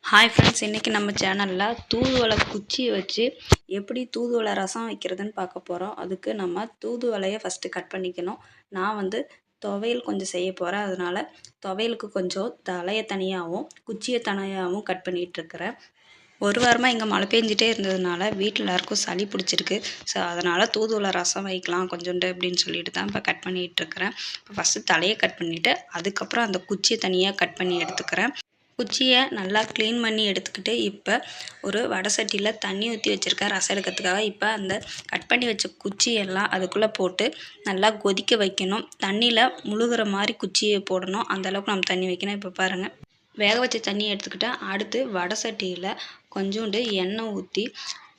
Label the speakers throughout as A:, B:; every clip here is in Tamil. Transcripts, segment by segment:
A: ஹாய் ஃப்ரெண்ட்ஸ், இன்றைக்கி நம்ம சேனலில் தூதுவளை குச்சியை வச்சு எப்படி தூதுவளை ரசம் வைக்கிறதுன்னு பார்க்க போகிறோம். அதுக்கு நம்ம தூதுவளையை ஃபஸ்ட்டு கட் பண்ணிக்கணும். நான் துவையல் கொஞ்சம் செய்ய போகிறேன். அதனால் துவையலுக்கு கொஞ்சம் தலையை தனியாகவும் குச்சியை தனியாகவும் கட் பண்ணிகிட்ருக்கிறேன். ஒரு வாரமாக இங்கே மழை பெஞ்சிட்டே இருந்ததுனால வீட்டில் எல்லாருக்கும் சளி பிடிச்சிருக்கு. ஸோ அதனால் தூதுவளை ரசம் வைக்கலாம் கொஞ்சோண்டு அப்படின்னு சொல்லிட்டு தான் இப்போ கட் பண்ணிகிட்ருக்கிறேன். இப்போ ஃபஸ்ட்டு தலையை கட் பண்ணிவிட்டு அதுக்கப்புறம் அந்த குச்சியை தனியாக கட் பண்ணி எடுத்துக்கிறேன். குச்சியை நல்லா க்ளீன் பண்ணி எடுத்துக்கிட்டு இப்போ ஒரு வடை சட்டியில் தண்ணி ஊற்றி வச்சுருக்கேன் ரசம் எடுக்கிறதுக்காக. இப்போ அந்த கட் பண்ணி வச்ச குச்சியெல்லாம் அதுக்குள்ளே போட்டு நல்லா கொதிக்க வைக்கணும். தண்ணியில் முழுகிற மாதிரி குச்சியை போடணும். அந்தளவுக்கு நம்ம தண்ணி வைக்கணும். இப்போ பாருங்கள், வேக வச்ச தண்ணியை எடுத்துக்கிட்டேன். அடுத்து வடை சட்டியில் கொஞ்சோண்டு எண்ணெய் ஊற்றி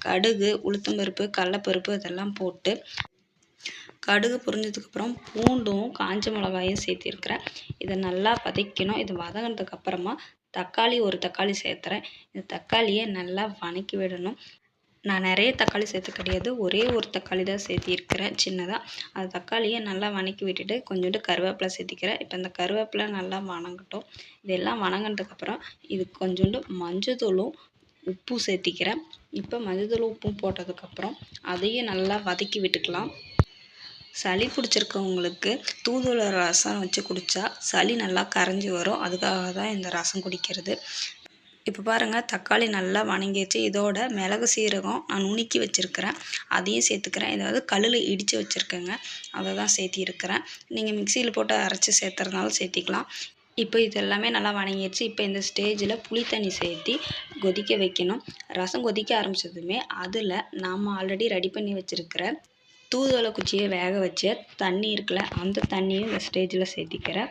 A: கடுகு, உளுத்தம்பருப்பு, கடலப்பருப்பு இதெல்லாம் போட்டு கடுகு பொரிஞ்சதுக்கப்புறம் பூண்டும் காஞ்ச மிளகாயும் சேர்த்திருக்கிறேன். இதை நல்லா வதக்கணும். இது வதங்கினதுக்கப்புறமா தக்காளி ஒரு தக்காளி சேர்த்துறேன். இந்த தக்காளியை நல்லா வதக்கி விடணும். நான் நிறைய தக்காளி சேர்த்து கிடையாது, ஒரே ஒரு தக்காளி தான் சேர்த்திருக்கிறேன் சின்னதாக. அந்த தக்காளியை நல்லா வதக்கி விட்டுட்டு கொஞ்சோண்டு கருவேப்பிலை சேர்த்திக்கிறேன். இப்போ இந்த கருவேப்பிலை நல்லா வதங்கட்டும். இதெல்லாம் வதங்கினதுக்கப்புறம் இது கொஞ்சோண்டு மஞ்சத்தூளும் உப்பு சேர்த்திக்கிறேன். இப்போ மஞ்சத்தூள் உப்பும் போட்டதுக்கப்புறம் அதையும் நல்லா வதக்கி விட்டுக்கலாம். சளி பிடிச்சிருக்கவங்களுக்கு தூதுவளை ரசம் வச்சு குடித்தா சளி நல்லா கரைஞ்சி வரும். அதுக்காக தான் இந்த ரசம் குடிக்கிறது. இப்போ பாருங்கள், தக்காளி நல்லா வதங்கிடுச்சு. இதோட மிளகு சீரகம் நான் நுணுக்கி வச்சுருக்கிறேன், அதையும் சேர்த்துக்கிறேன். இதாவது கல்லில் இடித்து வச்சுருக்கேங்க, அதை தான் சேர்த்திருக்கிறேன். நீங்கள் மிக்சியில் போட்டு அரைச்சி சேர்த்துறதுனாலும் சேர்த்திக்கலாம். இப்போ இது எல்லாமே நல்லா வதங்கிடுச்சு. இப்போ இந்த ஸ்டேஜில் புளி தண்ணி சேர்த்தி கொதிக்க வைக்கணும். ரசம் கொதிக்க ஆரம்பித்ததுமே அதில் நாம் ஆல்ரெடி ரெடி பண்ணி வச்சுருக்கிற தூதுவளை குச்சியை வேக வச்ச தண்ணி இருக்குல்ல, அந்த தண்ணியும் இந்த ஸ்டேஜில் சேர்த்திக்கிறேன்.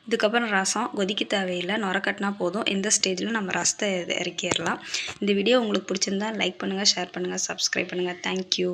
A: இதுக்கப்புறம் ரசம் கொதிக்க தேவையில்லை, நுரக்கட்டினா போதும். இந்த ஸ்டேஜில் நம்ம ரசத்தை இறக்கிடலாம். இந்த வீடியோ உங்களுக்கு பிடிச்சிருந்தா லைக் பண்ணுங்கள், ஷேர் பண்ணுங்கள், சப்ஸ்கிரைப் பண்ணுங்கள். தேங்க்யூ.